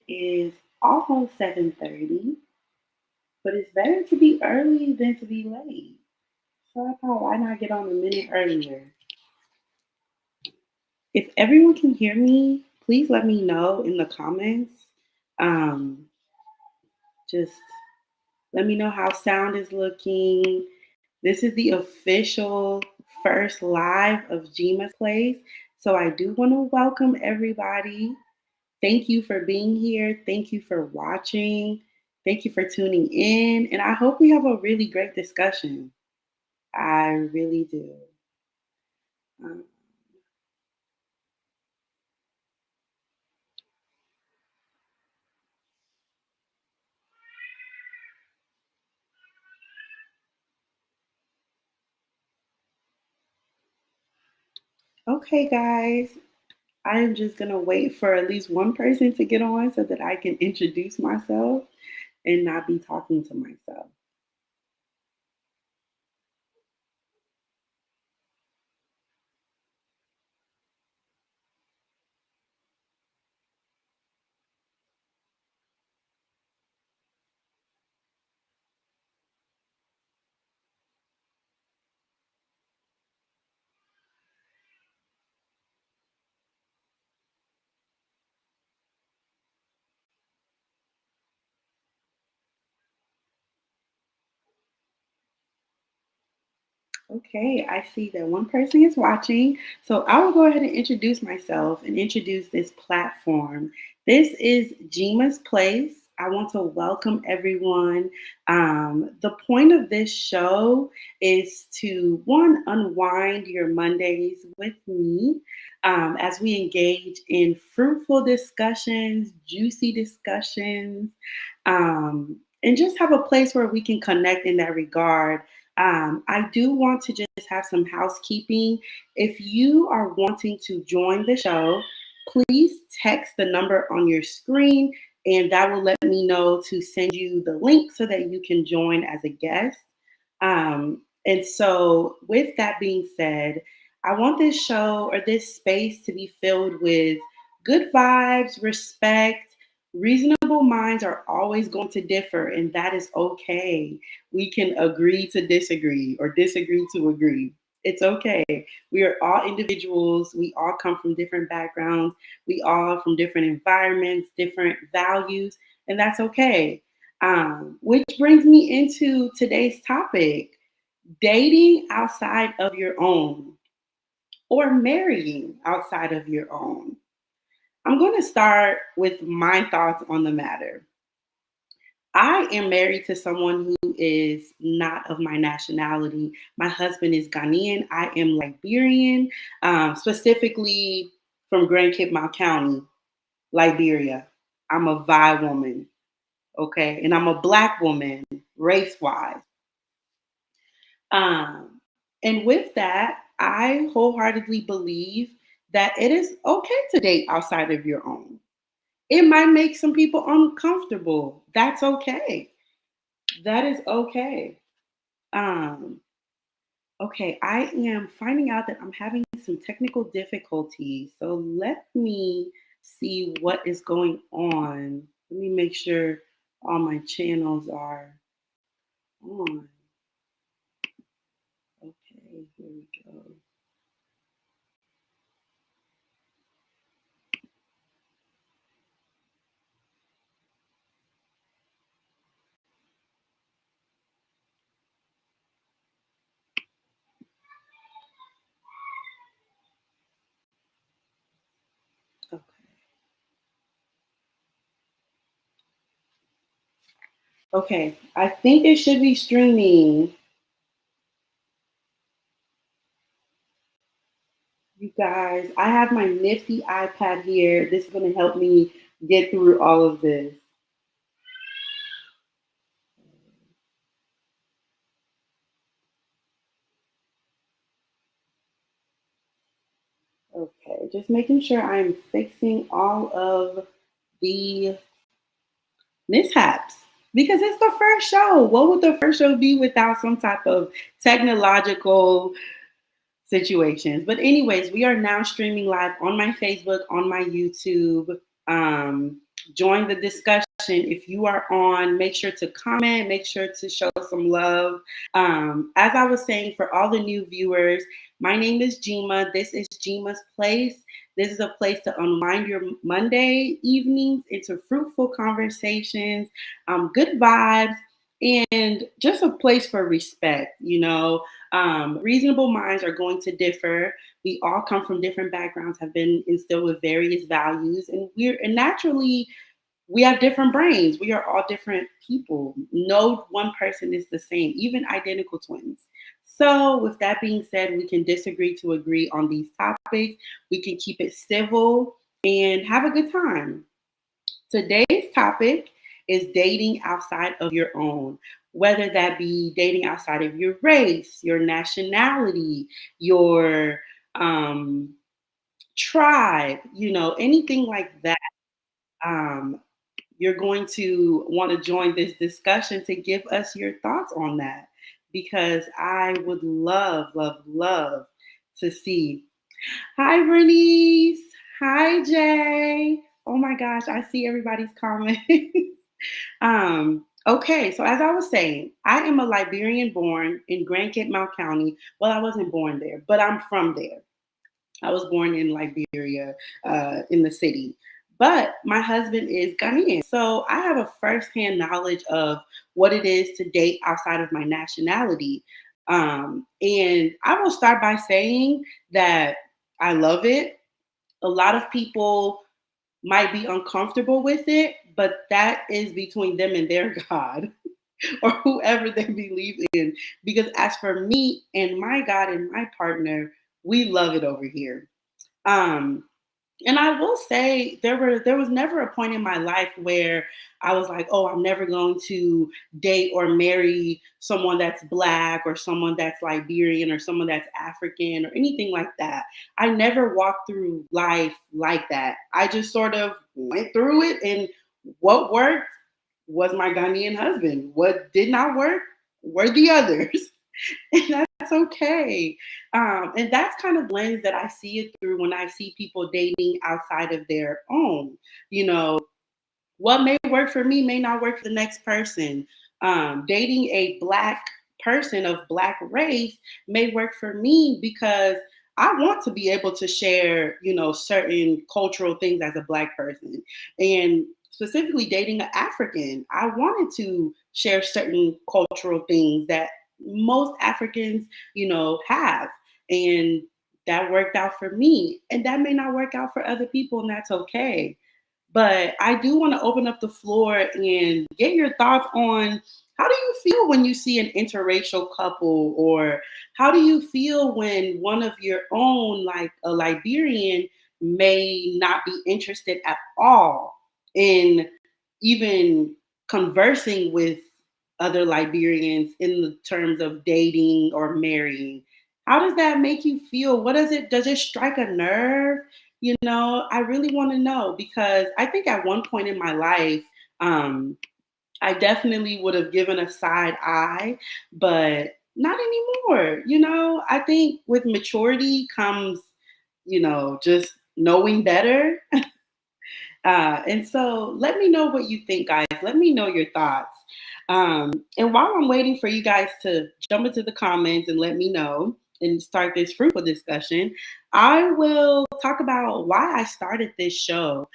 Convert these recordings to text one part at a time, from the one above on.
is almost 7:30, but it's better to be early than to be late. So I thought, why not get on a minute earlier? If everyone can hear me, please let me know in the comments. Um, just let me know how sound is looking. This is the official first live of Jima's Place. So I do want to welcome everybody. Thank you for being here. Thank you for watching. Thank you for tuning in. And I hope we have a really great discussion. I really do. Um, okay, guys. I am just going to wait for at least one person to get on so that I can introduce myself and not be talking to myself. Okay, I see that one person is watching. So I will go ahead and introduce myself and introduce this platform. This is Jima's Place. I want to welcome everyone. The point of this show is to one, unwind your Mondays with me as we engage in fruitful discussions, juicy discussions, and just have a place where we can connect in that regard. I do want to just have some housekeeping. If you are wanting to join the show, please text the number on your screen, and that will let me know to send you the link so that you can join as a guest. And so, with that being said, I want this show or this space to be filled with good vibes, respect. Reasonable minds are always going to differ, and that is okay. We can agree to disagree or disagree to agree. It's okay. We are all individuals. We all come from different backgrounds. We all from different environments, different values, and that's okay. Which brings me into today's topic, dating outside of your own or marrying outside of your own. I'm going to start with my thoughts on the matter. I am married to someone who is not of my nationality. My husband is Ghanaian. I am Liberian, specifically from Grand Cape Mount County, Liberia. I'm a Vi woman, okay? And I'm a Black woman, race wise. Um, and with that, I wholeheartedly believe that it is okay to date outside of your own. It might make some people uncomfortable. That's okay. That is okay. Um, okay, I am finding out that I'm having some technical difficulties. So let me see what is going on. Let me make sure all my channels are on. Okay, here we go. Okay. Okay, I think it should be streaming. You guys, I have my nifty iPad here. This is going to help me get through all of this. Okay, just making sure I'm fixing all of the mishaps because it's the first show. What would the first show be without some type of technological situations? But anyways, we are now streaming live on my Facebook, on my YouTube. join the discussion. If you are on, make sure to comment, make sure to show some love. As I was saying, for all the new viewers, my name is Jima. This is Jima's Place. This is a place to unwind your Monday evenings into fruitful conversations, good vibes, and just a place for respect. Reasonable minds are going to differ. We all come from different backgrounds, have been instilled with various values, and naturally we have different brains. We are all different people. No one person is the same, even identical twins. So, with that being said, we can disagree to agree on these topics. We can keep it civil and have a good time. Today's topic is dating outside of your own, whether that be dating outside of your race, your nationality, your um, tribe, anything like that. Um, you're going to want to join this discussion to give us your thoughts on that because I would love, love, love to see. Hi, Bernice. Hi, Jay. Oh my gosh, I see everybody's comments. Okay, so as I was saying, I am a Liberian born in Grand Cape Mount County. Well, I wasn't born there, but I'm from there. I was born in Liberia, in the city. But my husband is Ghanaian. So I have a firsthand knowledge of what it is to date outside of my nationality. And I will start by saying that I love it. A lot of people might be uncomfortable with it, but that is between them and their God or whoever they believe in. Because as for me and my God and my partner, we love it over here. Um, and I will say there was never a point in my life where I was like, oh, I'm never going to date or marry someone that's black or someone that's Liberian or someone that's African or anything like that. I never walked through life like that. I just sort of went through it, and what worked was my Ghanaian husband. What did not work were the others. And that's okay. And that's kind of lens that I see it through when I see people dating outside of their own. You know, what may work for me may not work for the next person. Dating a black person of black race may work for me because I want to be able to share, certain cultural things as a black person. And specifically dating an African, I wanted to share certain cultural things that most Africans, have. And that worked out for me. And that may not work out for other people, and that's okay. But I do want to open up the floor and get your thoughts on how do you feel when you see an interracial couple, or how do you feel when one of your own, like a Liberian, may not be interested at all in even conversing with other Liberians in the terms of dating or marrying? How does that make you feel? Does it strike a nerve? I really want to know because I think at one point in my life, I definitely would have given a side eye, but not anymore. I think with maturity comes, just knowing better. And so let me know what you think, guys. Let me know your thoughts. And while I'm waiting for you guys to jump into the comments and let me know and start this fruitful discussion, I will talk about why I started this show.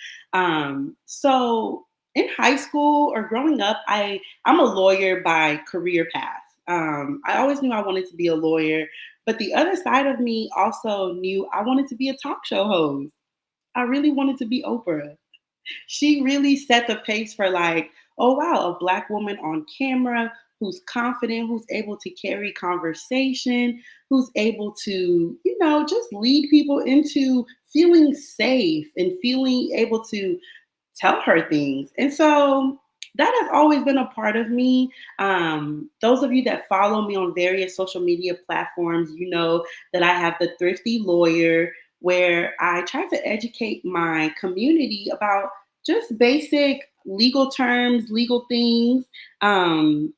So in high school or growing up, I'm a lawyer by career path. I always knew I wanted to be a lawyer, but the other side of me also knew I wanted to be a talk show host. I really wanted to be Oprah. She really set the pace for like, oh wow, a black woman on camera who's confident, who's able to carry conversation, who's able to, just lead people into feeling safe and feeling able to tell her things. And so that has always been a part of me. Those of you that follow me on various social media platforms, you know that I have the Thrifty Lawyer, where I try to educate my community about just basic legal terms, legal things, and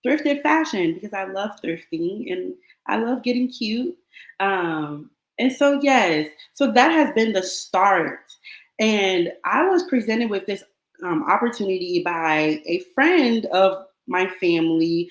thrifted fashion because I love thrifting and I love getting cute. And so, yes, so that has been the start. And I was presented with this opportunity by a friend of my family,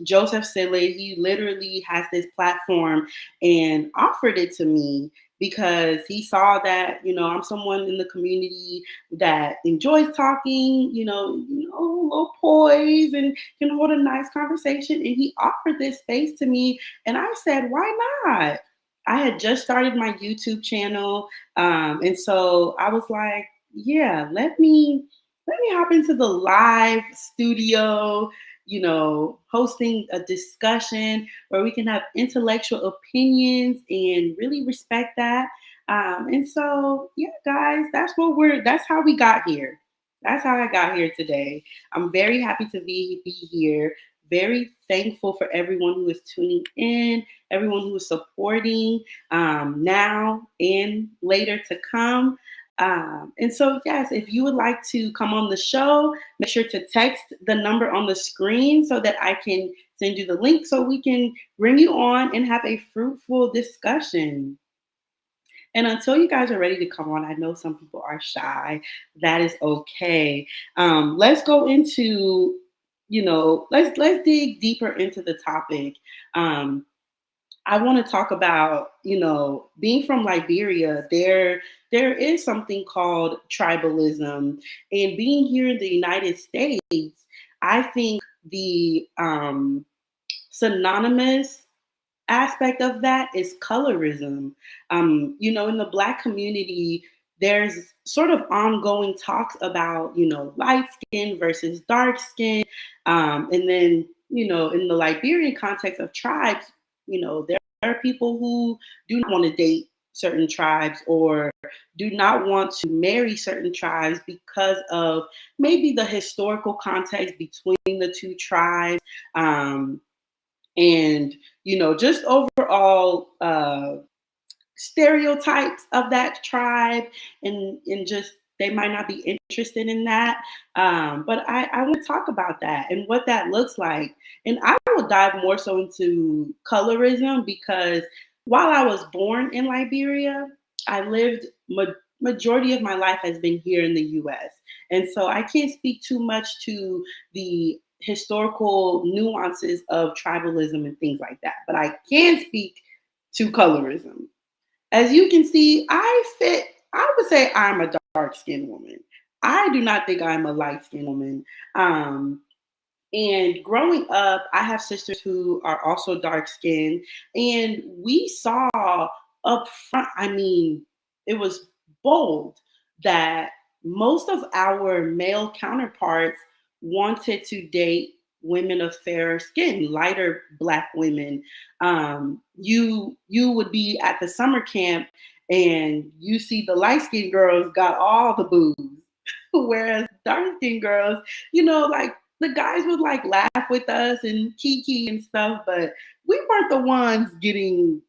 Joseph Sillett. He literally has this platform and offered it to me because he saw that, I'm someone in the community that enjoys talking, a little poise and can hold a nice conversation. And he offered this space to me. And I said, why not? I had just started my YouTube channel. And so I was like, yeah, let me hop into the live studio, hosting a discussion where we can have intellectual opinions and really respect that. And so, yeah, guys, that's how we got here. That's how I got here today. I'm very happy to be here. Very thankful for everyone who is tuning in, everyone who is supporting now and later to come. And so, yes, if you would like to come on the show, make sure to text the number on the screen so that I can send you the link so we can bring you on and have a fruitful discussion. And until you guys are ready to come on, I know some people are shy. That is okay. Let's go into, let's dig deeper into the topic. Um, I want to talk about, being from Liberia, there is something called tribalism. And being here in the United States, I think the synonymous aspect of that is colorism. In the Black community, there's sort of ongoing talks about, light skin versus dark skin. And then, in the Liberian context of tribes, there are people who do not want to date certain tribes or do not want to marry certain tribes because of maybe the historical context between the two tribes. And just overall stereotypes of that tribe, and just they might not be interested in that. But I want to talk about that and what that looks like. And I will dive more so into colorism because while I was born in Liberia, I lived majority of my life has been here in the US. And so I can't speak too much to the historical nuances of tribalism and things like that, but I can speak to colorism. As you can see, I would say I'm a dark skinned woman. I do not think I'm a light skinned woman. Um, and growing up, I have sisters who are also dark skinned. And we saw up front, it was bold that most of our male counterparts wanted to date women of fairer skin, lighter Black women. You would be at the summer camp and you see the light skinned girls got all the booze, whereas dark skinned girls, like the guys would like laugh with us and kiki and stuff, but we weren't the ones getting,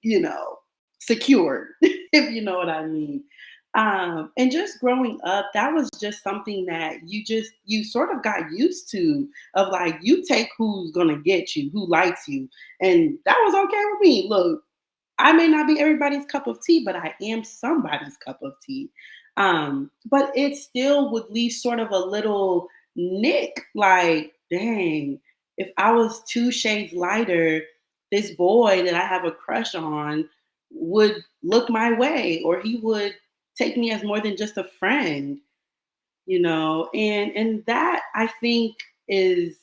secured, if you know what I mean. And just growing up, that was just something that you sort of got used to, of like, you take who's gonna get you, who likes you. And that was okay with me. Look, I may not be everybody's cup of tea, but I am somebody's cup of tea. But it still would leave sort of a little nick, like, dang, if I was two shades lighter, this boy that I have a crush on would look my way, or he would take me as more than just a friend, and that I think is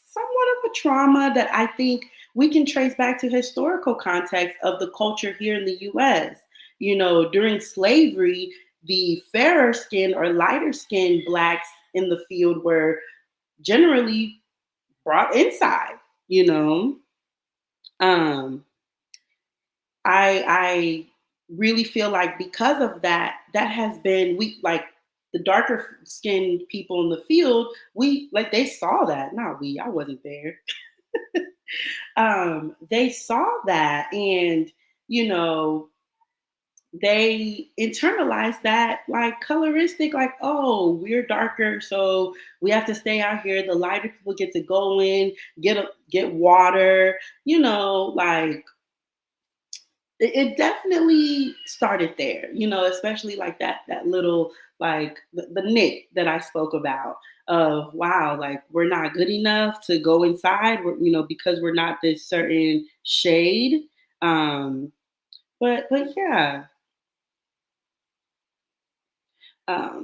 somewhat of a trauma that I think we can trace back to historical context of the culture here in the US. During slavery, the fairer skinned or lighter skinned Blacks in the field were generally brought inside, you know. Um, I really feel like because of that, that has been we like the darker skinned people in the field, we like they saw that. Not we, I wasn't there. They saw that, and you know they internalized that like coloristic, like, oh, we're darker, so we have to stay out here. The lighter people get to go in, get water, like it definitely started there, especially like that little like the nick that I spoke about of wow, like we're not good enough to go inside, because we're not this certain shade. Um, but yeah,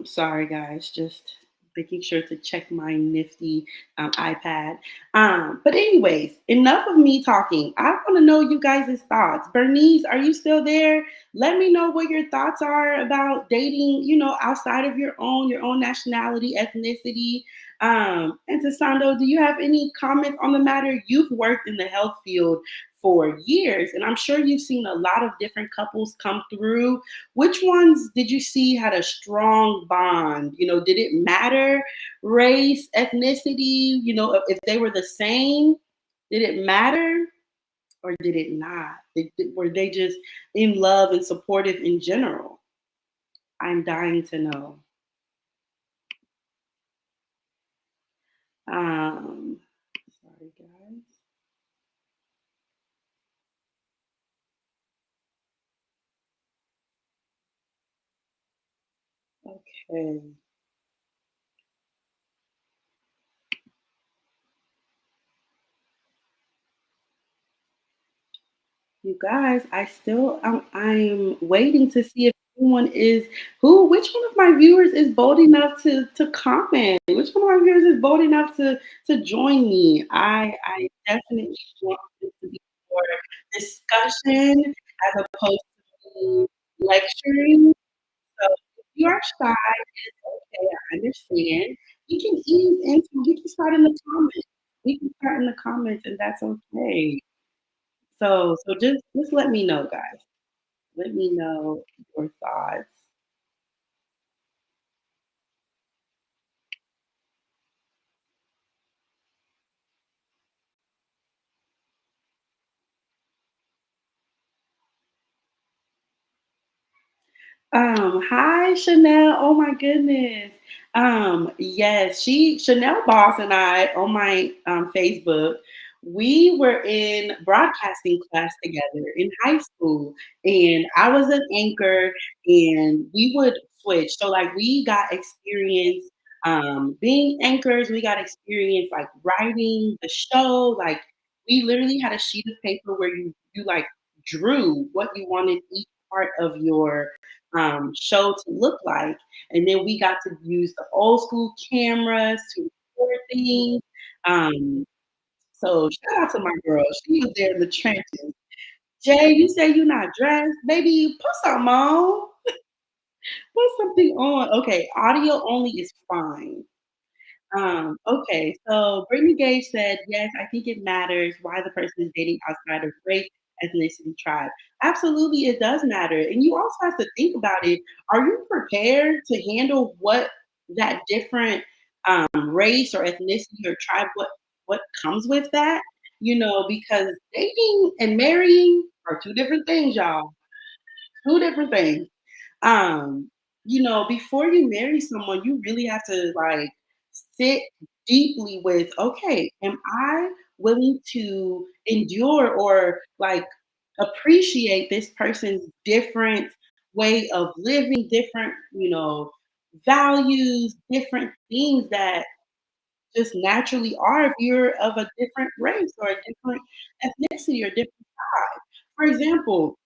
sorry, guys, just making sure to check my nifty iPad. But anyways, enough of me talking. I want to know you guys' thoughts. Bernice, are you still there? Let me know what your thoughts are about dating, outside of your own nationality, ethnicity. And Sando, do you have any comments on the matter? You've worked in the health field for years, and I'm sure you've seen a lot of different couples come through. Which ones did you see had a strong bond? Did it matter race, ethnicity? If they were the same, did it matter or did it not? Were they just in love and supportive in general? I'm dying to know. Um, sorry, guys. Okay. You guys, I'm waiting to see if anyone is which one of my viewers is bold enough to comment? Which one of my viewers is bold enough to join me? I definitely want this to be more discussion as opposed to lecturing. So if you are shy, it's okay. I understand. We can start in the comments. We can start in the comments and that's okay. So just let me know, guys. Let me know your thoughts. Hi Chanel. Oh my goodness. Yes, Chanel Boss and I on my Facebook, we were in broadcasting class together in high school, and I was an anchor, and we would switch. So like we got experience being anchors, we got experience like writing the show. Like we literally had a sheet of paper where you like drew what you wanted each part of your show to look like. And then we got to use the old school cameras to record things. Um, so shout out to my girl. She was there in the trenches. Jay, you say you're not dressed. Baby, put something on. Put something on. Okay, audio only is fine. Okay, so Brittany Gage said, yes, I think it matters why the person is dating outside of race, ethnicity, tribe. Absolutely, it does matter. And you also have to think about it. Are you prepared to handle what that different race or ethnicity or tribe, what comes with that? Because dating and marrying are two different things, y'all. Two different things. um, before you marry someone, you really have to like sit deeply with, okay, am I willing to endure or like appreciate this person's different way of living, different, values, different things that just naturally are if you're of a different race or a different ethnicity or different tribe. For example,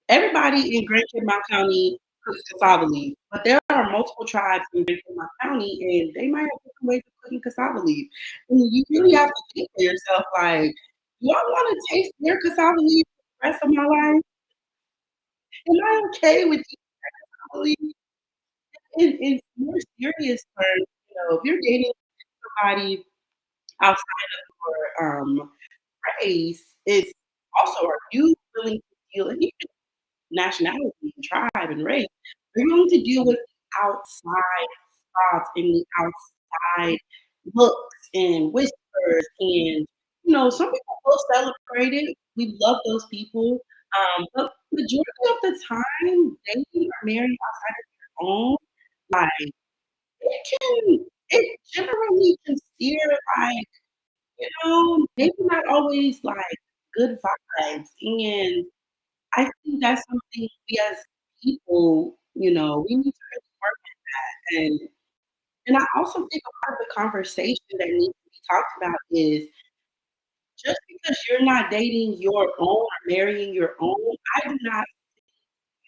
everybody in Grand Mount County cooks cassava leaf, but there are multiple tribes in Grand Mount County, and they might have different ways of cooking cassava leaf. And you really have to think to yourself, like, do I want to taste their cassava leaf for the rest of my life? Am I okay with eating cassava leaf? In more serious terms, if you're dating somebody outside of your race, it's also are you willing to deal? And nationality and tribe and race. We're going to deal with outside thoughts and the outside looks and whispers and some people will celebrate it. We love those people. But majority of the time dating or marrying outside of your own, like it generally can steer like, maybe not always like good vibes. And I think that's something we as people, we need to really work at. And I also think a part of the conversation that needs to be talked about is just because you're not dating your own or marrying your own, I do not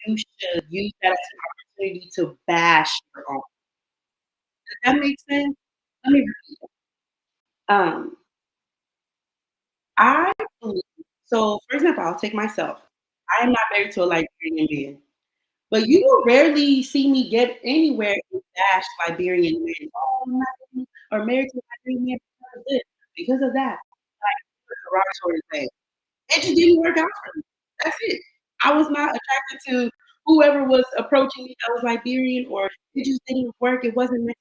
think you should use that as an opportunity to bash your own. Does that make sense? Let me repeat it. Um, I believe so, for example, I'll take myself. I am not married to a Liberian man, but you will rarely see me get anywhere and bash Liberian men. "Oh, I'm not dating or married to a Liberian man because of this, because of that." Like, it's a derogatory thing. It just didn't work out for me. That's it. I was not attracted to whoever was approaching me that was Liberian, or it just didn't work. It wasn't meant,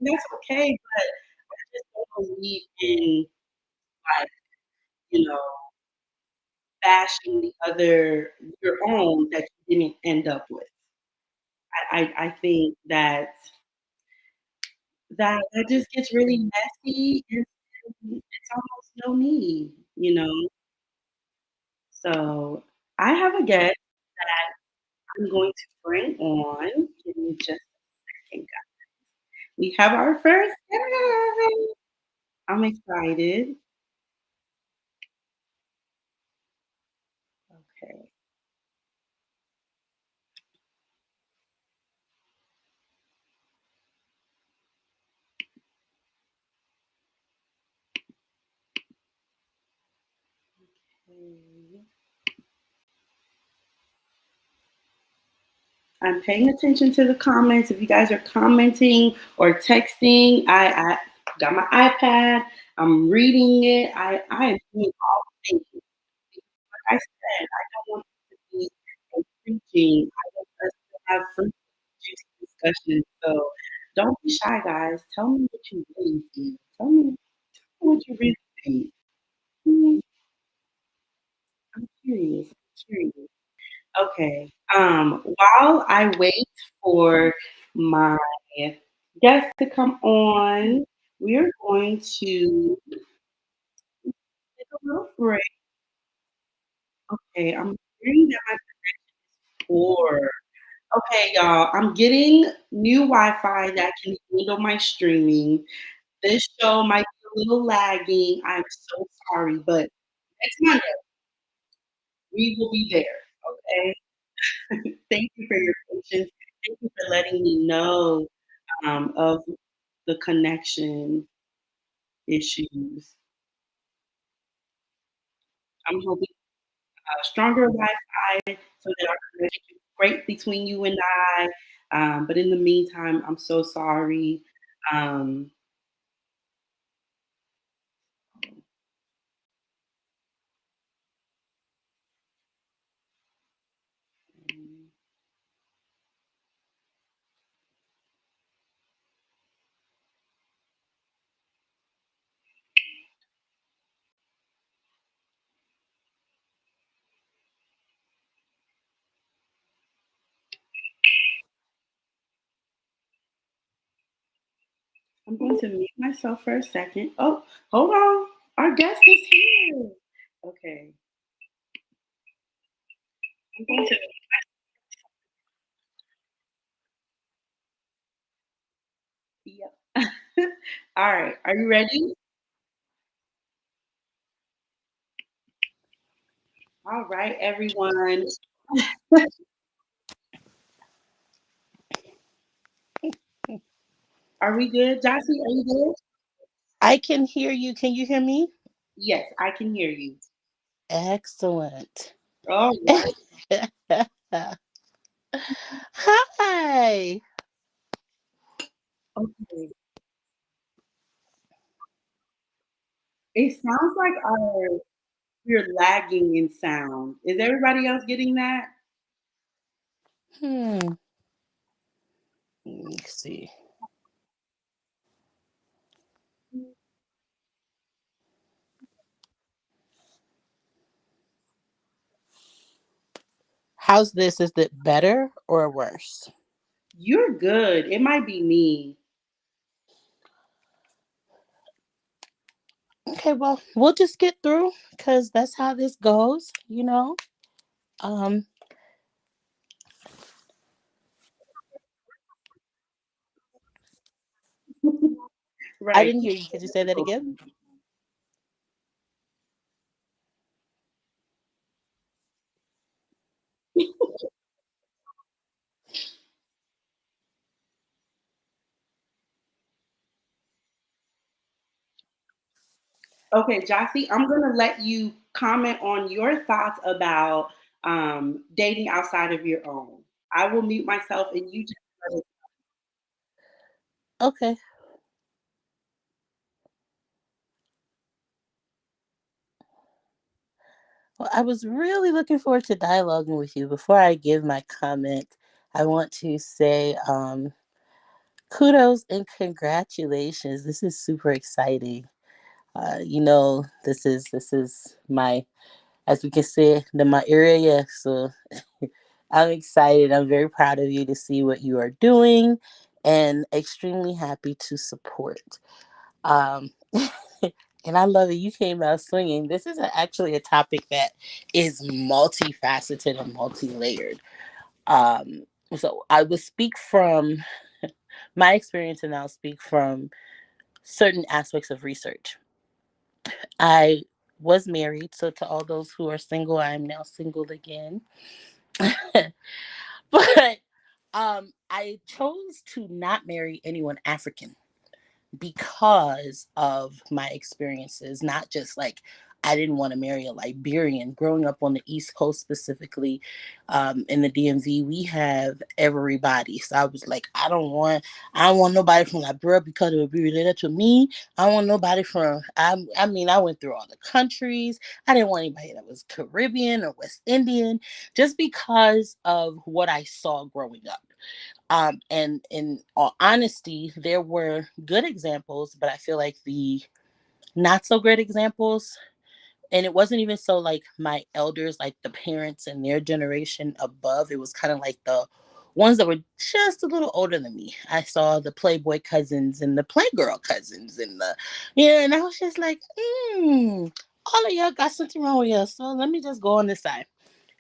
and that's okay, but I just don't believe in, like, you know, bashing the other your own that you didn't end up with. I think that just gets really messy, and it's almost no need. So, I have a guest that I'm going to bring on. Give me just a second, guys. We have our first guest. I'm excited. Okay. I'm paying attention to the comments. If you guys are commenting or texting, I got my iPad. I'm reading it. I am doing all the things. Like I said, I don't want this to be a preaching. I want us to have fruitful, juicy discussions. So don't be shy, guys. Tell me what you really think. Tell me what you really think. Mm, I'm curious. I'm curious. Okay. While I wait for my guest to come on, we're going to take a little break. Okay, I'm hearing that my poor. Okay, y'all, I'm getting new Wi-Fi that can handle my streaming. This show might be a little lagging. I'm so sorry, but next Monday we will be there. Okay. Thank you for your patience. Thank you for letting me know of the connection issues. I'm hoping stronger Wi-Fi so that our connection is great between you and I. But in the meantime, I'm so sorry. Um, I'm going to mute myself for a second. Oh, hold on. Our guest is here. Okay. I'm going to, yep. All right. Are you ready? All right, everyone. Are we good? Jossie, are you good? I can hear you. Can you hear me? Yes, I can hear you. Excellent. All right. Hi. Okay. It sounds like we're lagging in sound. Is everybody else getting that? Hmm. Let me see. How's this? Is it better or worse? You're good. It might be me. Okay, well, we'll just get through because that's how this goes. Um, I Right. didn't hear you. Could you say that again? Okay, Jossie, I'm going to let you comment on your thoughts about dating outside of your own. I will mute myself and you just let it. Okay. Well, I was really looking forward to dialoguing with you. Before I give my comment, I want to say kudos and congratulations. This is super exciting. This is my, as we can say, my area. So I'm excited. I'm very proud of you to see what you are doing, and extremely happy to support. Um, and I love it. You came out swinging. This is actually a topic that is multifaceted and multi-layered. Um, so I will speak from my experience, and I'll speak from certain aspects of research. I was married, so to all those who are single, I am now single again. But I chose to not marry anyone African because of my experiences, not just like I didn't want to marry a Liberian. Growing up on the East Coast, specifically in the DMV, we have everybody. So I was like, I don't want nobody from Liberia because it would be related to me. I don't want nobody from, I mean, I went through all the countries. I didn't want anybody that was Caribbean or West Indian, just because of what I saw growing up. And in all honesty, there were good examples, but I feel like the not so great examples, and it wasn't even so like my elders, like the parents and their generation above. It was kind of like the ones that were just a little older than me. I saw the Playboy cousins and the Playgirl cousins and and I was just like, all of y'all got something wrong with you. So let me just go on this side.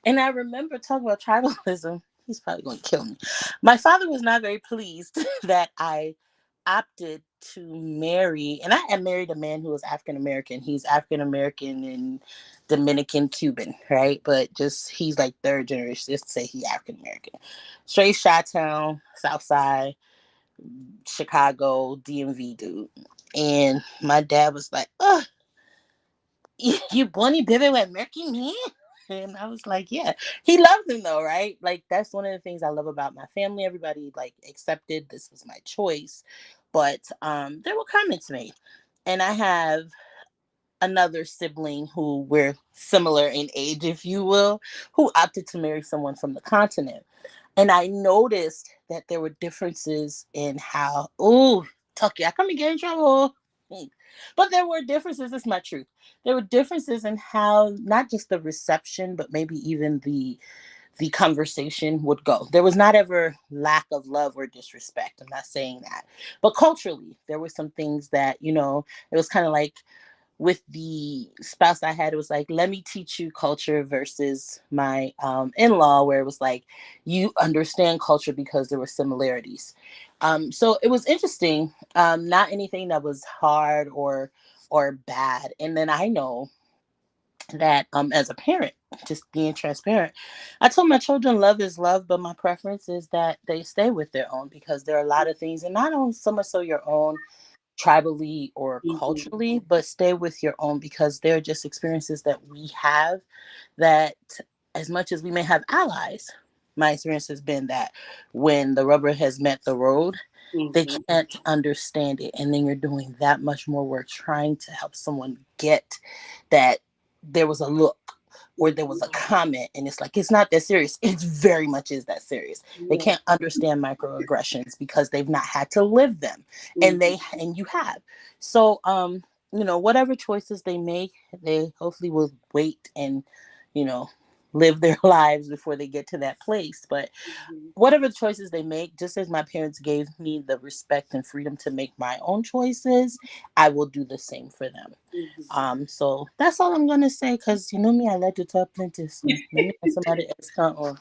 And I remember talking about tribalism. He's probably going to kill me. My father was not very pleased that I opted to marry, and I had married a man who was African American. He's African American and Dominican Cuban, right? But just he's like third generation. Just to say he African American, straight Chi Town, South Side, Chicago, DMV dude. And my dad was like, "Oh, you bunny baby with Merky man?" And I was like, yeah. He loved him though, right? Like that's one of the things I love about my family. Everybody like accepted this was my choice. But there were comments made. And I have another sibling who we're similar in age, if you will, who opted to marry someone from the continent. And I noticed that there were differences in how, ooh, Tucky, I come and get in trouble. But there were differences, it's my truth. There were differences in how not just the reception, but maybe even the conversation would go. There was not ever lack of love or disrespect. I'm not saying that. But culturally, there were some things that, it was kind of like with the spouse I had, it was like, let me teach you culture versus my in-law, where it was like, you understand culture because there were similarities. So it was interesting. Not anything that was hard or bad. And then I know that as a parent, just being transparent, I told my children love is love, but my preference is that they stay with their own because there are a lot of things, and not only so much so your own tribally or Mhm. culturally, but stay with your own because they're just experiences that we have that, as much as we may have allies, my experience has been that when the rubber has met the road, they Mhm. can't understand it. And then you're doing that much more work trying to help someone get that there was a look or there was a comment, and it's like it's not that serious. It very much is that serious. They Yeah. can't understand microaggressions because they've not had to live them, and Mhm. you have. So whatever choices they make, they hopefully will wait and you know live their lives before they get to that place. But Mhm. whatever choices they make, just as my parents gave me the respect and freedom to make my own choices, I will do the same for them. Mhm. So that's all I'm gonna say, because you know me, I like to talk plenty. So let me let somebody else come on.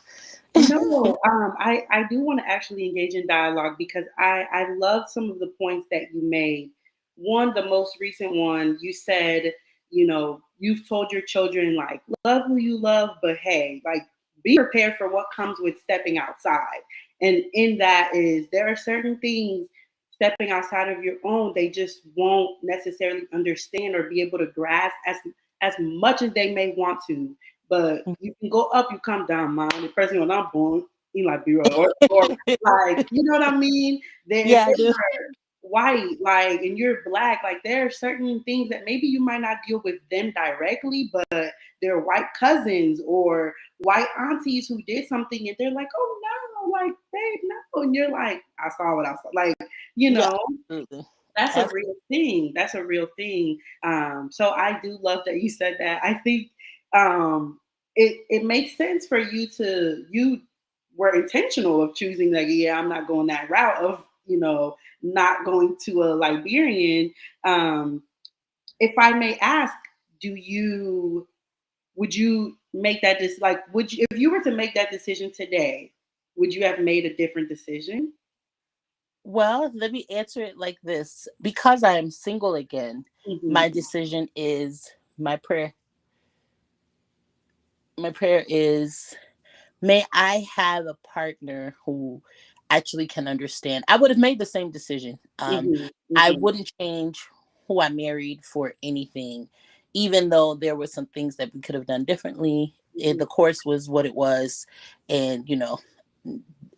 No, I do want to actually engage in dialogue because I love some of the points that you made. One, the most recent one, you said, you've told your children, like, love who you love, but hey, like, be prepared for what comes with stepping outside. And in that is there are certain things stepping outside of your own they just won't necessarily understand or be able to grasp as much as they may want to. But you can go up, you come down, man. The person when I'm born in Liberia, or like, you know what I mean? If Yeah, I they do. are white, like, and you're black, like, there are certain things that maybe you might not deal with them directly, but they're white cousins or white aunties who did something, and they're like, oh no, like, babe, no, and you're like, I saw what I saw, like, you Yeah, know. absolutely. That's a Absolutely. real thing. That's a real thing. So I do love that you said that. I think it makes sense for you were intentional of choosing, like, yeah, I'm not going that route of, not going to a Liberian. Um, if I may ask, do you would you make that would you, if you were to make that decision today, would you have made a different decision? Well, let me answer it like this. Because I am single again, Hmm. my decision is my prayer. My prayer is, may I have a partner who actually can understand. I would have made the same decision. Hmm. I Hmm. wouldn't change who I married for anything, even though there were some things that we could have done differently. Hmm. The course was what it was, and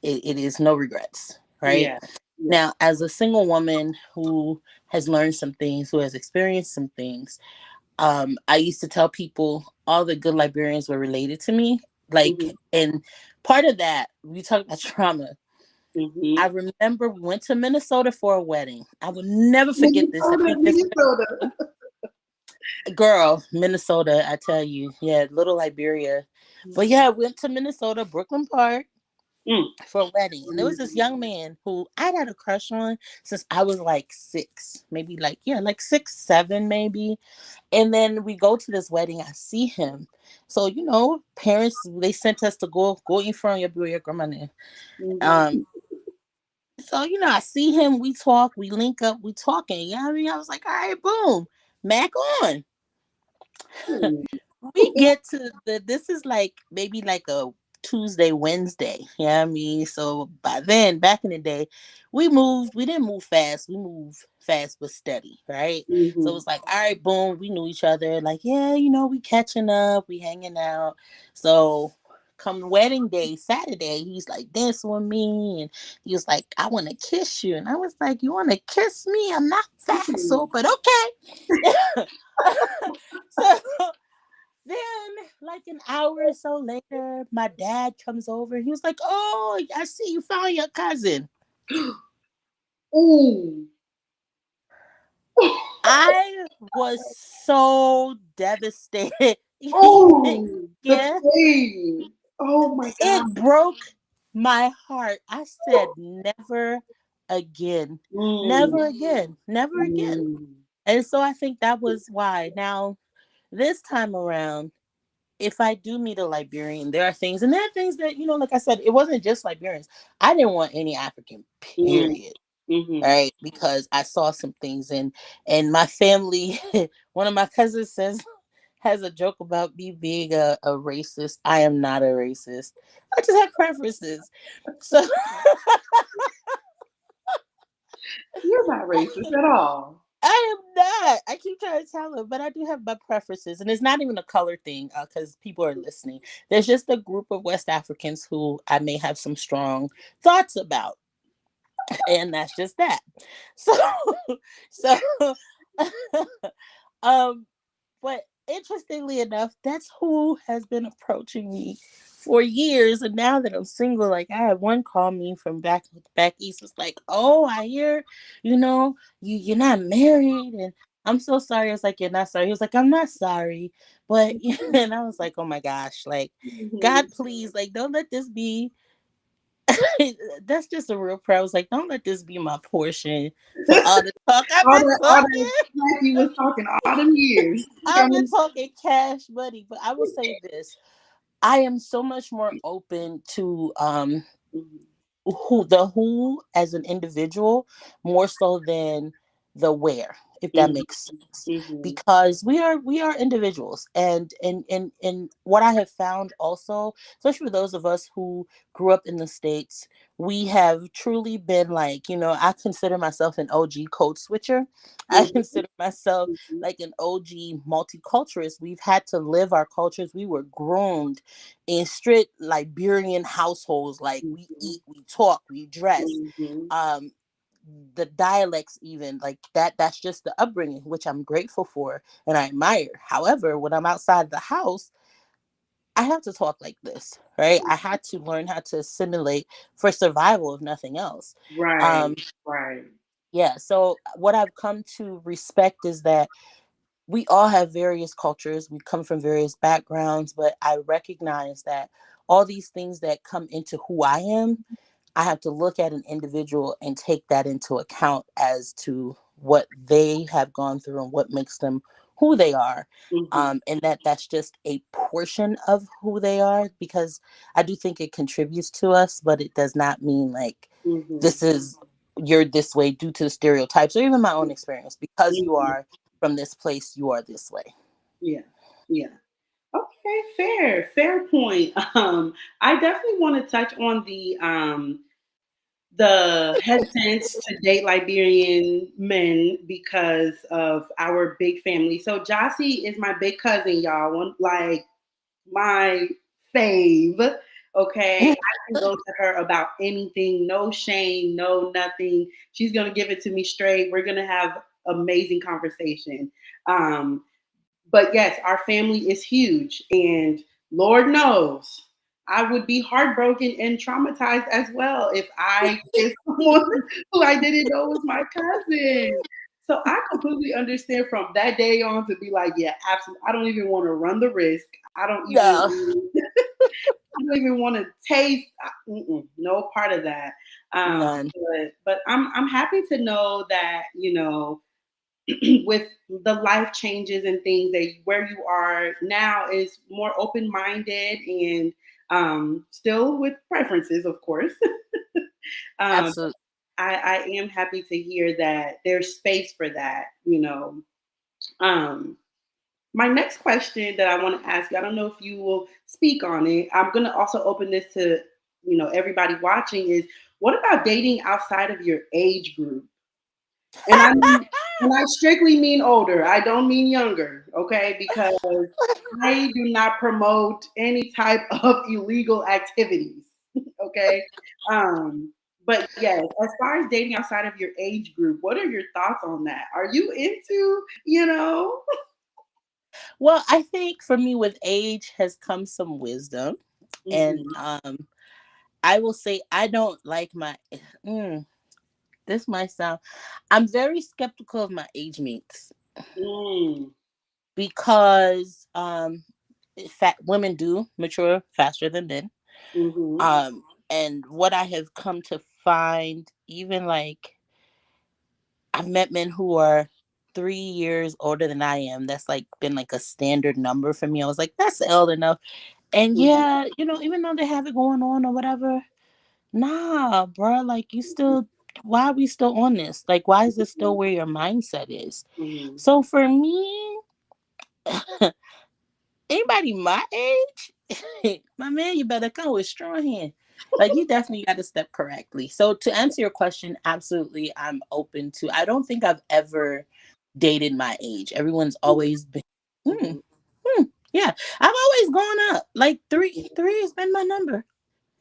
it is no regrets, right? Yeah. Yeah. Now, as a single woman who has learned some things, who has experienced some things, I used to tell people all the good Liberians were related to me. Like, Mhm, and part of that, we talk about trauma. I mhm. remember we went to Minnesota for a wedding. I will never forget this. I Minnesota, think this Minnesota. girl, Minnesota, I tell you, yeah, little Liberia. But yeah, I went to Minnesota, Brooklyn Park Mm, for a wedding. And there was this mhm, young man who I'd had a crush on since I was like 6, maybe like, yeah, like 6, 7, maybe. And then we go to this wedding. I see him. So, parents, they sent us to go in front of your grandma. Um, mhm, so, I see him, we talk, we link up, we talking. You know what I mean? I was like, all right, boom, Mac on. mm, We get to this is like maybe like a Tuesday, Wednesday. You know what I mean? So by then, back in the day, we didn't move fast. We moved fast but steady, right? So it mhm, was like, all right, boom, we knew each other. Like, yeah, we catching up, we hanging out. So come wedding day, Saturday, he's like dancing with me and he was like, I want to kiss you. And I was like, you want to kiss me? I'm not fast, mm. so but okay. So then, like an hour or so later, my dad comes over. He was like, "Oh, I see you found your cousin." Ooh. I was so devastated. Oh, the Yeah, pain. Oh my it God. broke my heart. I said, "Never again, Mm, never again, never again." mm, And so I think that was why. Now, this time around, if I do meet a Liberian, there are things, and there are things that, like I said, it wasn't just Liberians. I didn't want any African, mm, period. mhm, Right. Because I saw some things and my family, one of my cousins has a joke about me being a racist. I am not a racist. I just have preferences. So you're not racist at all. I am not. I keep trying to tell him, but I do have my preferences, and it's not even a color thing. Because people are listening. There's just a group of West Africans who I may have some strong thoughts about, and that's just that. So, so, um, but interestingly enough, that's who has been approaching me for years. And now that I'm single, like I had one call me from back east. Was like, "Oh, I hear, you're not married, and I'm so sorry. I was like, you're not sorry. He was like, I'm not sorry. But, and I was like, oh my gosh, like, God, Mhm. please, like, don't let this be, that's just a real prayer. I was like, don't let this be my portion for all the talk I've been All talking. that like you was talking all them years. I've been talking cash money, but I will say this. I am so much more open to Mhm. who as an individual more so than the where, if that Mhm. makes sense, Mhm. because we are individuals, and what I have found also, especially for those of us who grew up in the States, we have truly been like, I consider myself an OG code switcher. I Mhm. consider myself Mhm. like an OG multiculturalist. We've had to live our cultures. We were groomed in strict Liberian households. Like, we Mhm. eat, we talk, we dress. Mhm. Um, the dialects, even like that's just the upbringing, which I'm grateful for and I admire. However, when I'm outside the house, I have to talk like this, right? I had to learn how to assimilate for survival, if nothing else. Right. Um, Right. yeah. So what I've come to respect is that we all have various cultures, we come from various backgrounds, but I recognize that all these things that come into who I am, I have to look at an individual and take that into account as to what they have gone through and what makes them who they are. Mhm. And that's just a portion of who they are, because I do think it contributes to us, but it does not mean like Mhm. this is you're this way due to the stereotypes or even my own experience. Because you Mhm. are from this place, you are this way. Yeah. Yeah. Okay, fair, fair point. I definitely want to touch on the hesitance to date Liberian men because of our big family. So Jossie is my big cousin, y'all. One like my fave. Okay, I can go to her about anything, no shame, no nothing. She's gonna give it to me straight. We're gonna have amazing conversation. Um, but yes, our family is huge, and Lord knows I would be heartbroken and traumatized as well if I kissed someone who I didn't know was my cousin. So I completely understand from that day on to be like, yeah, absolutely. I don't even want to run the risk. No, I don't even want to taste. No part of that. none. But I'm happy to know that with the life changes and things that where you are now is more open minded and still with preferences, of course. um, Absolutely. I am happy to hear that there's space for that. Um, my next question that I want to ask you, I don't know if you will speak on it. I'm going to also open this to everybody watching. Is what about dating outside of your age group? And I strictly mean older. I don't mean younger, okay? Because I do not promote any type of illegal activities, okay? Um, but yes, as far as dating outside of your age group, what are your thoughts on that? Are you into? Well, I think for me, with age has come some wisdom, and Mhm, I will say I don't like my. Mm, this might sound. I'm very skeptical of my age mates mm, because fat women do mature faster than men. mhm, And what I have come to find, even like I've met men who are 3 years older than I am. That's like been like a standard number for me. I was like, that's old enough. And mhm, yeah, even though they have it going on or whatever, nah, bro, like you still, why are we still on this? Like, why is this still where your mindset is? mhm, So for me, anybody my age, my man, you better come with strong hand. Like, you definitely got to step correctly. So to answer your question, absolutely, I'm open to. I don't think I've ever dated my age. Everyone's always been. Hmm, mhm. hmm, yeah, I've always gone up. Like three has been my number.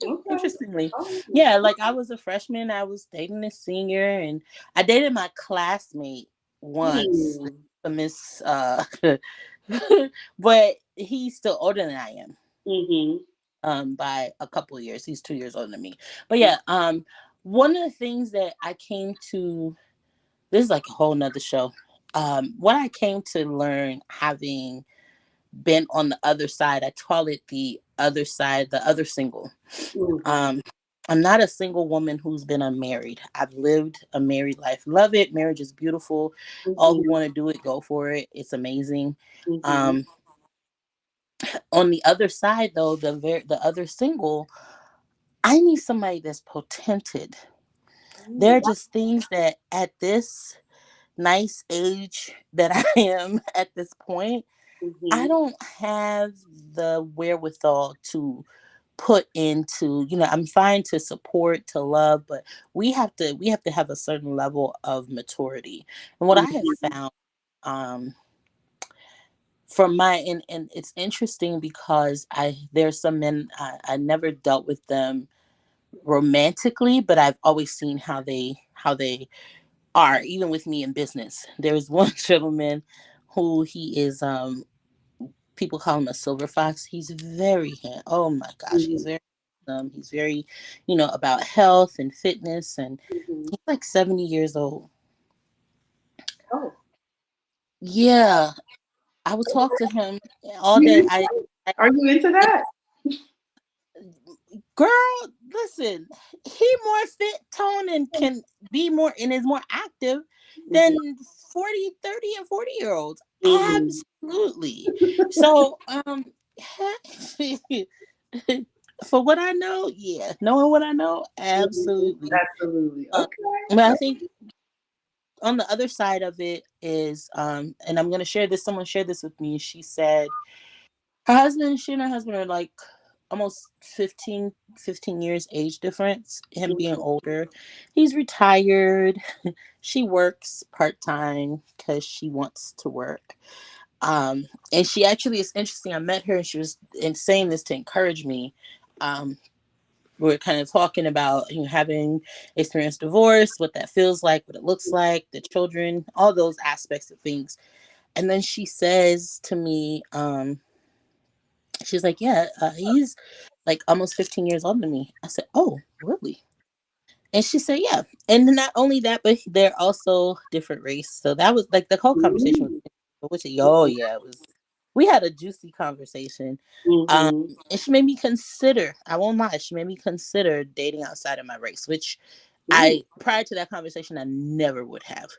Okay. Interestingly, Oh, yeah. Like I was a freshman, I was dating a senior, and I dated my classmate once, hmm. a Miss. But he's still older than I am. Mhm, By a couple of years. He's 2 years older than me. But yeah, one of the things that I came to, this is like a whole nother show. what I came to learn, having been on the other side, I call it the other side, the other single. Mhm. Um, I'm not a single woman who's been unmarried. I've lived a married life. Love it. Marriage is beautiful. All who Mhm. want to do it, go for it. It's amazing. Mhm. Um, on the other side, though, the other single, I need somebody that's potented. There Ooh, are just things that at this nice age that I am at this point, I mhm. don't have the wherewithal to put into, I'm fine to support, to love, but we have to have a certain level of maturity. And what I have Mhm. found, um from my and it's interesting because there's some men, I never dealt with them romantically, but I've always seen how they are, even with me in business. There's one gentleman who he is, people call him a silver fox. He's oh my gosh, he's Mhm. very about health and fitness, and Mhm. he's like 70 years old. Oh, Yeah, I would talk to him all day. you I are you into that? Girl, listen, he more fit, tone, and can be more and is more active Mhm. than 40, 30, and 40-year olds. Mhm. Absolutely. So, for what I know, yeah, knowing what I know, Mhm. absolutely. Absolutely. Um, Okay. but I think on the other side of it is, and I'm gonna share this. Someone shared this with me. She said she and her husband are like almost 15 years age difference, him being Mhm. older. He's retired. She works part-time because she wants to work. And she actually, is interesting. I met her and she was saying this to encourage me. Um, we're kind of talking about having experienced divorce, what that feels like, what it looks like, the children, all those aspects of things. And then she says to me, she's like, yeah, he's like almost 15 years older than me. I said, oh, really? And she said, yeah. And not only that, but they're also different race. So that was like the whole conversation Mhm. was, which, oh, yeah, it was, we had a juicy conversation. Mhm. And she made me consider, I won't lie, she made me consider dating outside of my race, which Ooh. prior to that conversation, I never would have.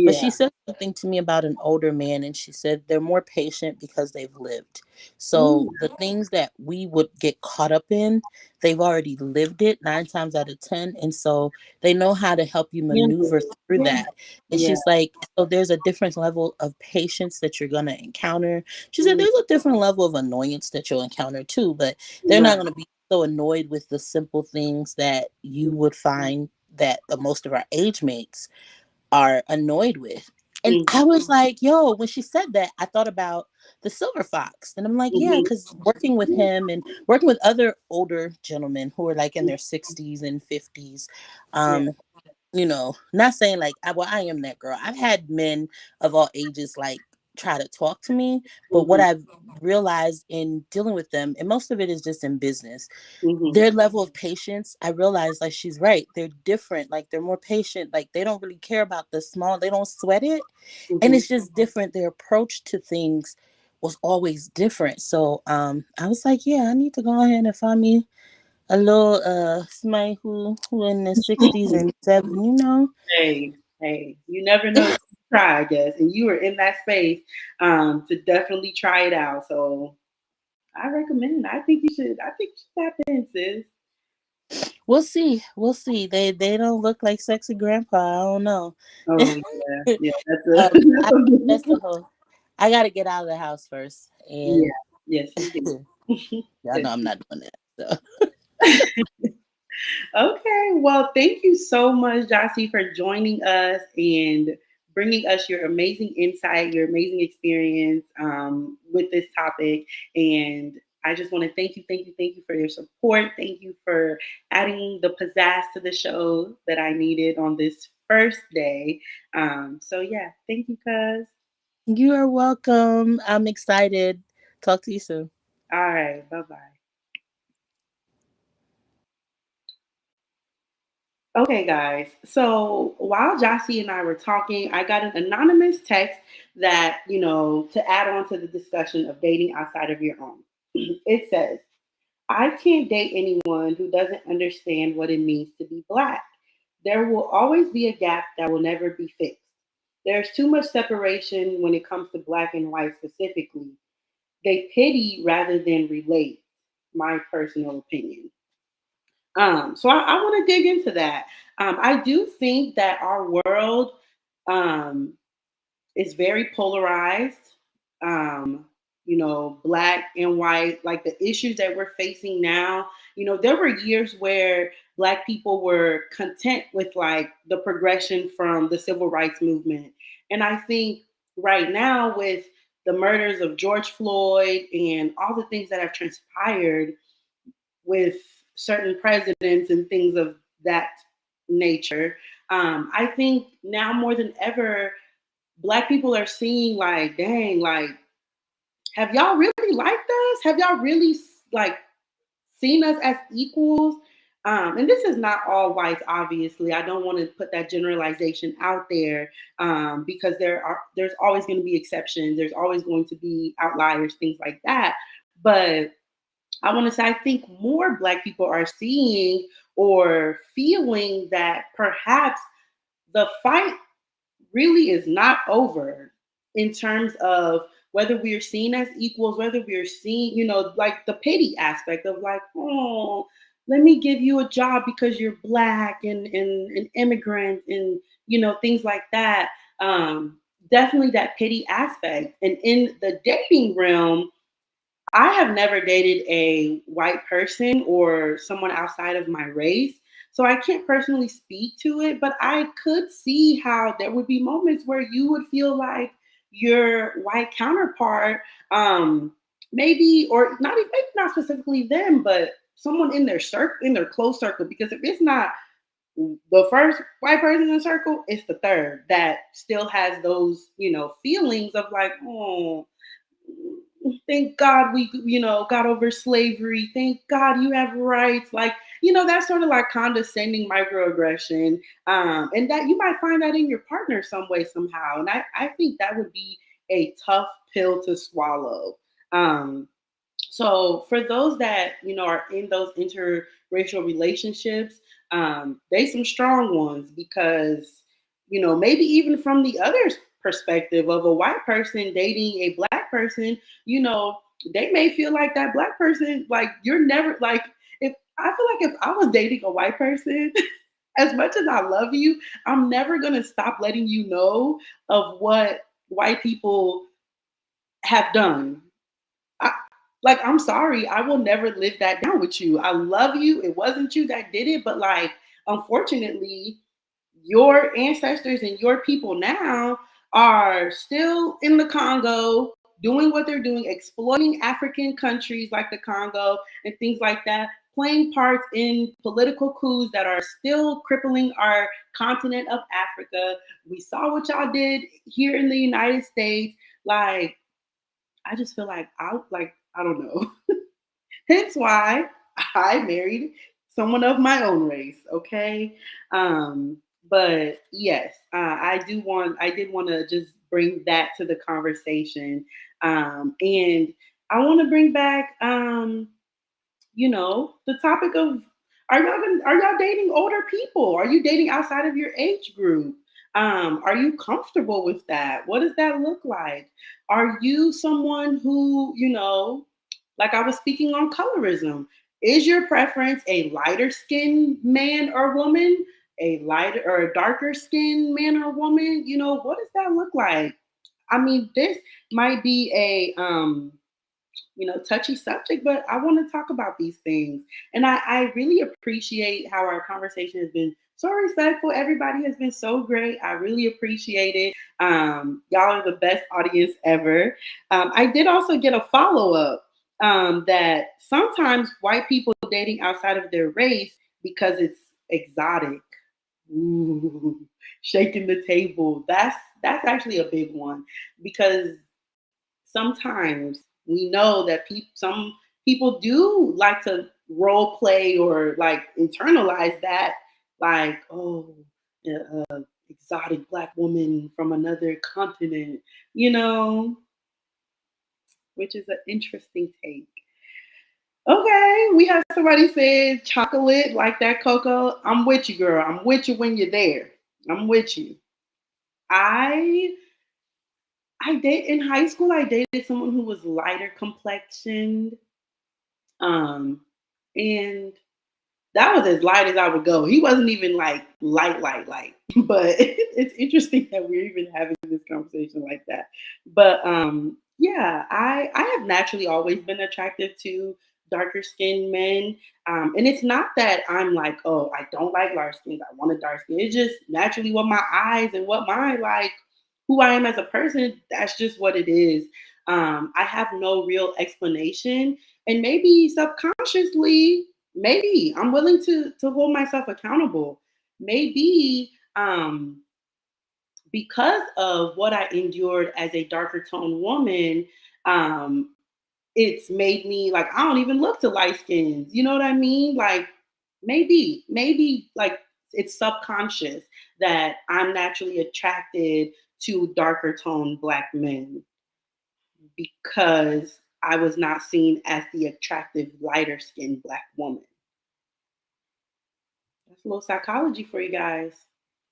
But she Yeah. said something to me about an older man, and she said they're more patient because they've lived. Mm. So the things that we would get caught up in, they've already lived it 9 times out of 10. And so they know how to help you Yeah. maneuver through Yeah. that. And Yeah. she's like, so there's a different level of patience that you're going to encounter. She said Mm. there's a different level of annoyance that you'll encounter too, but they're not Right. going to be so annoyed with the simple things that you would find that most of our age mates are annoyed with. And Mhm. I was like, yo, when she said that, I thought about the silver fox. And I'm like, yeah, Mhm. because working with him and working with other older gentlemen who are like in their 60s and 50s, Yeah. um, not saying like, I am that girl. I've had men of all ages like try to talk to me, but what Mhm. I've realized in dealing with them, and most of it is just in business, Mhm. their level of patience, I realized like she's right. They're different. Like they're more patient. Like they don't really care about the small, they don't sweat it. And Mhm. it's just different. Their approach to things was always different. So I was like, yeah, I need to go ahead and find me a little somebody who in the 60s and 70s. Hey, hey, you never know. Try, I guess, and you were in that space to definitely try it out. So I recommend it. I think you should. I think you should tap in, sis. We'll see. We'll see. They don't look like sexy grandpa. I don't know. Oh yeah, yeah. That's a I, that's a that's the good. whole. I got to get out of the house first, Yeah. and Yes, you do. y'all Yes. know I'm not doing that. So. Okay. Well, thank you so much, Jossie, for joining us and bringing us your amazing insight, your amazing experience with this topic. And I just want to thank you for your support. Thank you for adding the pizzazz to the show that I needed on this first day. So, yeah, thank you, cuz. You are welcome. I'm excited. Talk to you soon. All right. Bye bye. Okay, guys. So while Jossie and I were talking, I got an anonymous text that, to add on to the discussion of dating outside of your own. It says, I can't date anyone who doesn't understand what it means to be Black. There will always be a gap that will never be fixed. There's too much separation when it comes to Black and white specifically. They pity rather than relate, my personal opinion. So I want to dig into that. I do think that our world um, is very polarized. Um, Black and white, like the issues that we're facing now. There were years where Black people were content with like the progression from the civil rights movement. And I think right now, with the murders of George Floyd and all the things that have transpired, with certain presidents and things of that nature. I think now more than ever, Black people are seeing like, dang, like, have y'all really liked us? Have y'all really like seen us as equals? And this is not all whites, obviously. I don't want to put that generalization out there because there's always going to be exceptions. There's always going to be outliers, things like that. But I want to say I think more Black people are seeing or feeling that perhaps the fight really is not over in terms of whether we are seen as equals, whether we are seen, like the pity aspect of like, oh, let me give you a job because you're Black and an immigrant and, things like that. Definitely that pity aspect. And in the dating realm, I have never dated a white person or someone outside of my race. So I can't personally speak to it, but I could see how there would be moments where you would feel like your white counterpart, maybe, or not even maybe not specifically them, but someone in their circle, in their close circle. Because if it's not the first white person in the circle, it's the third that still has those, feelings of like, oh, thank God we, got over slavery. Thank God you have rights. Like, that's sort of like condescending microaggression. And that you might find that in your partner some way, somehow. And I think that would be a tough pill to swallow. Um, so for those that are in those interracial relationships, they some strong ones because maybe even from the other perspective of a white person dating a Black person, they may feel like that Black person, like you're never like if I feel like if I was dating a white person, as much as I love you, I'm never gonna stop letting you know of what white people have done. I, like, I'm sorry, I will never live that down with you. I love you. It wasn't you that did it, but like, unfortunately, your ancestors and your people now are still in the Congo doing what they're doing, exploiting African countries like the Congo and things like that, playing parts in political coups that are still crippling our continent of Africa. We saw what y'all did here in the United States. Like, I just feel like I don't know. Hence why I married someone of my own race. Okay, but yes, I did want to just bring that to the conversation, and I want to bring back, the topic of are y'all dating older people? Are you dating outside of your age group? Are you comfortable with that? What does that look like? Are you someone who, like I was speaking on colorism? Is your preference a lighter skinned man or woman? A lighter or a darker skinned man or woman? What does that look like? I mean, this might be a touchy subject, but I want to talk about these things. And I really appreciate how our conversation has been so respectful. Everybody has been so great. I really appreciate it. Y'all are the best audience ever. I did also get a follow up that sometimes white people dating outside of their race because it's exotic. Ooh, shaking the table. That's actually a big one because sometimes we know that some people do like to role play or like internalize that like, oh, exotic black woman from another continent, you know, which is an interesting take. Okay, we have somebody said chocolate like that, Coco. I'm with you, girl. I'm with you when you're there. I'm with you. I I date in high school. I dated someone who was lighter complexioned, um, and that was as light as I would go. He wasn't even like light. But it's interesting that we're even having this conversation like that. But yeah, I have naturally always been attracted to darker skinned men. And it's not that I'm like, oh, I don't like light skins. I want a dark skin. It's just naturally what my eyes and what my like who I am as a person, that's just what it is. I have no real explanation. And maybe subconsciously, maybe I'm willing to hold myself accountable. Maybe because of what I endured as a darker toned woman, um, it's made me like I don't even look to light skins. You know what I mean? Like maybe like it's subconscious that I'm naturally attracted to darker toned black men because I was not seen as the attractive lighter skinned black woman. That's a little psychology for you guys,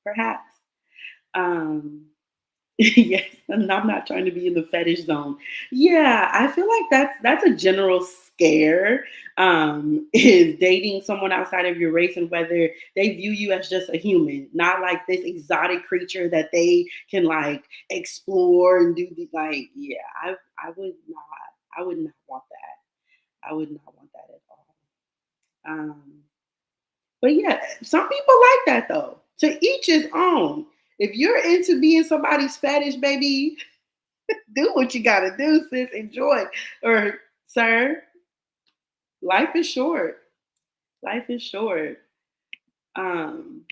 perhaps. Um, yes, and I'm not trying to be in the fetish zone. Yeah, I feel like that's a general scare. Is dating someone outside of your race and whether they view you as just a human, not like this exotic creature that they can like explore and do the like. Yeah, I would not. I would not want that. I would not want that at all. But yeah, some people like that though. To each his own. If you're into being somebody's fetish, baby, do what you gotta do, sis. Enjoy. Or sir, life is short. Life is short. Um,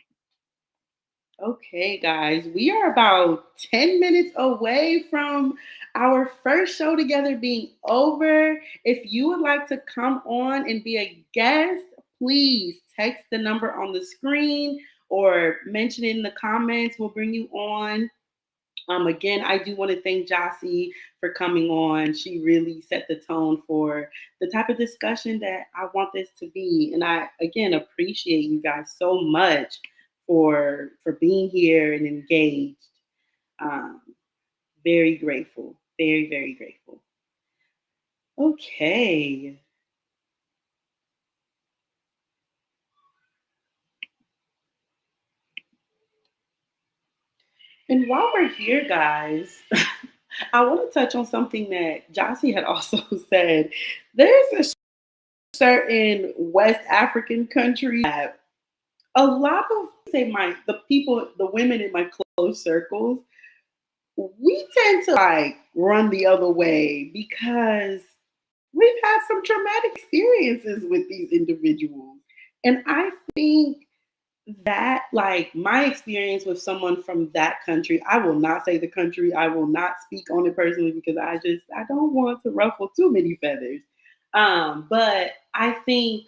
okay, guys, we are about 10 minutes away from our first show together being over. If you would like to come on and be a guest, please text the number on the screen or mention it in the comments. We'll bring you on. Again, I do want to thank Jossie for coming on. She really set the tone for the type of discussion that I want this to be. And I again appreciate you guys so much for being here and engaged. Um, very grateful. Very, very grateful. Okay. And while we're here, guys, I want to touch on something that Jossie had also said. There's a certain West African country that a lot of say my the people, the women in my close circles, we tend to like run the other way because we've had some traumatic experiences with these individuals. And I think that like my experience with someone from that country, I will not say the country, I will not speak on it personally because I don't want to ruffle too many feathers. But I think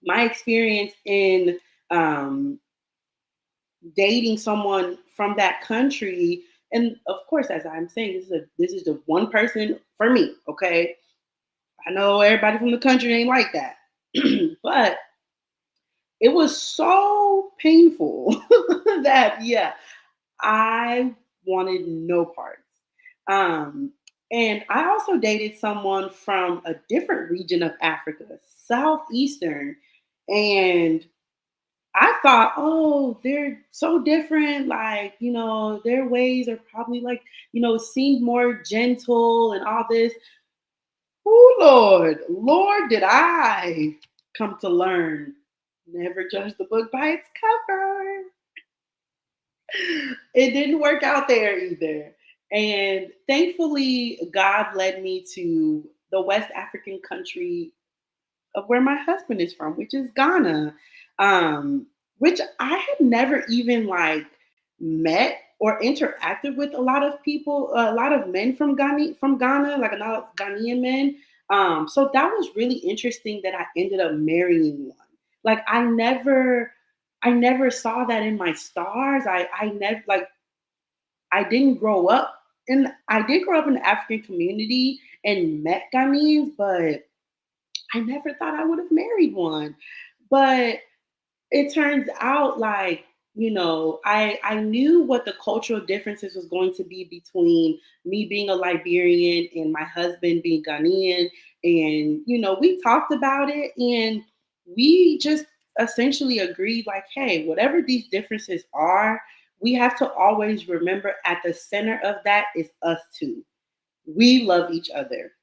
my experience in um, dating someone from that country, and of course, as I'm saying, this is the one person for me. Okay, I know everybody from the country ain't like that, but it was so painful that yeah, I wanted no parts. Um, and I also dated someone from a different region of Africa, southeastern, and I thought, oh, they're so different. Like, their ways are probably like, seemed more gentle and all this. Oh, Lord, did I come to learn. Never judge the book by its cover. It didn't work out there either. And thankfully, God led me to the West African country of where my husband is from, which is Ghana, which I had never even like met or interacted with a lot of people, a lot of men from Ghana, like a lot of Ghanaian men. So that was really interesting that I ended up marrying one. Like I never saw that in my stars. I never like I didn't grow up and I did grow up in the African community and met Ghanaians, but I never thought I would have married one. But it turns out like, I knew what the cultural differences was going to be between me being a Liberian and my husband being Ghanaian. And, we talked about it and we just essentially agreed like, hey, whatever these differences are, we have to always remember at the center of that is us two. We love each other.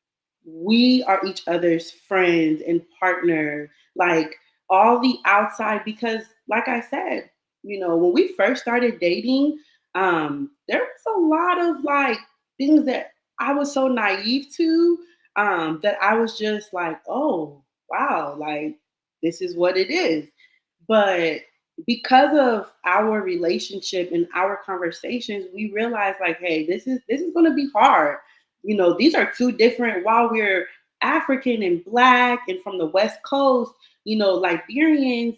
We are each other's friends and partner. Like all the outside, because like I said, when we first started dating, there was a lot of like things that I was so naive to, that I was just like, oh wow, like this is what it is. But because of our relationship and our conversations, we realized like, hey, this is going to be hard. These are two different. While we're African and Black and from the West Coast, Liberians,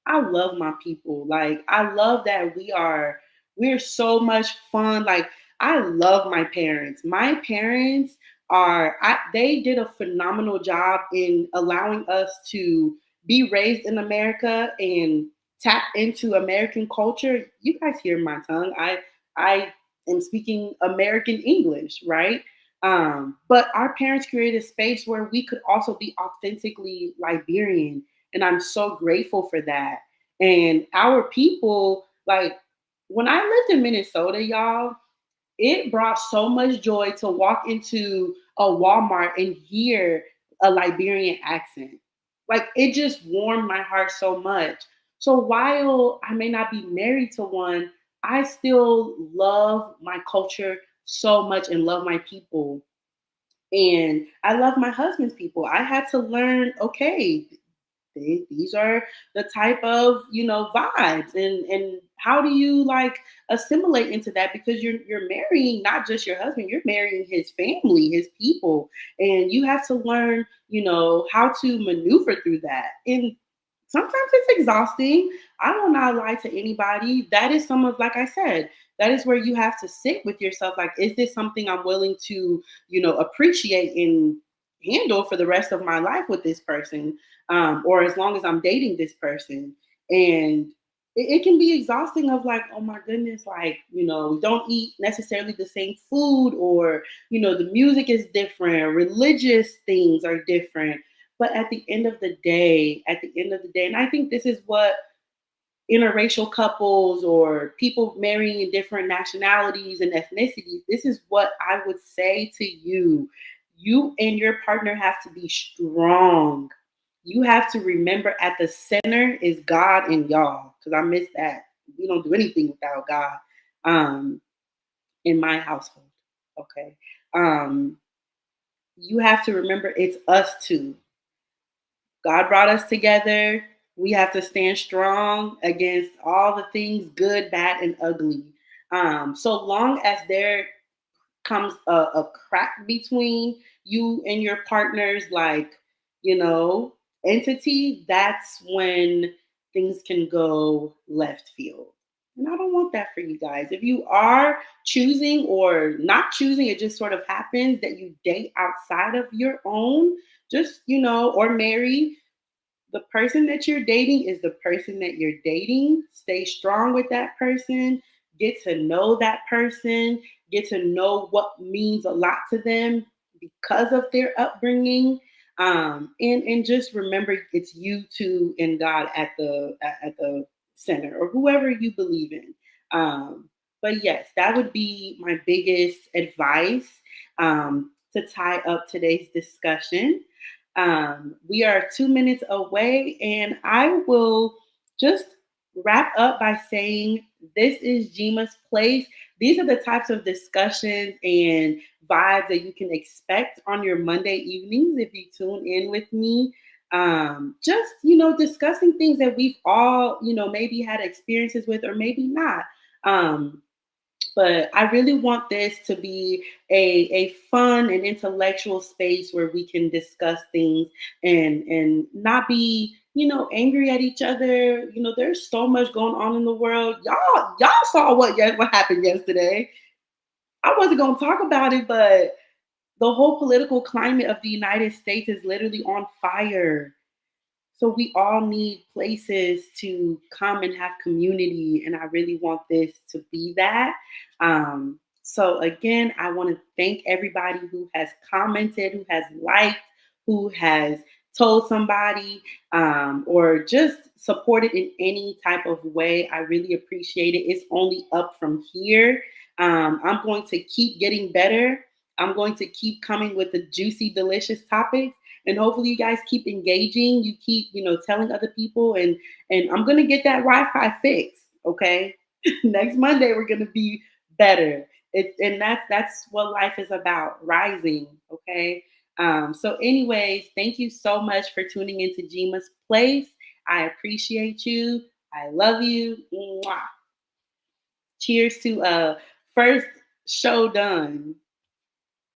I love my people. Like I love that we're so much fun. Like I love my parents. My parents they did a phenomenal job in allowing us to be raised in America and tap into American culture. You guys hear my tongue. I am speaking American English, right? But our parents created a space where we could also be authentically Liberian, and I'm so grateful for that. And our people, like when I lived in Minnesota, y'all, it brought so much joy to walk into a Walmart and hear a Liberian accent. Like it just warmed my heart so much. So while I may not be married to one, I still love my culture so much and love my people. And I love my husband's people. I had to learn, okay, these are the type of vibes, and how do you like assimilate into that, because you're marrying not just your husband, you're marrying his family, his people, and you have to learn how to maneuver through that. And sometimes it's exhausting. I will not lie to anybody. That is some of, like I said, that is where you have to sit with yourself. Like, is this something I'm willing to, appreciate and handle for the rest of my life with this person? Or as long as I'm dating this person. And it can be exhausting of like, oh my goodness, like, we don't eat necessarily the same food, or, the music is different, religious things are different. But at the end of the day, and I think this is what interracial couples or people marrying in different nationalities and ethnicities, this is what I would say to you. You and your partner have to be strong. You have to remember at the center is God and y'all, because I miss that. We don't do anything without God, um, in my household. Okay. Um, you have to remember it's us two. God brought us together. We have to stand strong against all the things good, bad, and ugly. So long as there comes a crack between you and your partner's, like, you know, entity, that's when things can go left field. And I don't want that for you guys. If you are choosing or not choosing, it just sort of happens that you date outside of your own, just, or marry, the person that you're dating is the person that you're dating. Stay strong with that person. Get to know that person. Get to know what means a lot to them because of their upbringing. And just remember, it's you two and God at the center, or whoever you believe in. But yes, that would be my biggest advice, to tie up today's discussion. We are 2 minutes away, and I will just wrap up by saying this is Jima's Place. These are the types of discussions and vibes that you can expect on your Monday evenings if you tune in with me. Just, discussing things that we've all, maybe had experiences with or maybe not. Um, but I really want this to be a fun and intellectual space where we can discuss things and not be angry at each other. There's so much going on in the world. Y'all saw what happened yesterday. I wasn't gonna talk about it, but the whole political climate of the United States is literally on fire. So we all need places to come and have community, and I really want this to be that. So again, I want to thank everybody who has commented, who has liked, who has told somebody, or just supported in any type of way. I really appreciate it. It's only up from here. I'm going to keep getting better. I'm going to keep coming with the juicy, delicious topics, and hopefully you guys keep engaging. You keep telling other people, and I'm gonna get that Wi-Fi fixed. Okay, next Monday we're gonna be better. And that's what life is about, rising. Okay. So anyways, thank you so much for tuning into Jima's Place. I appreciate you. I love you. Mwah. Cheers to first show done.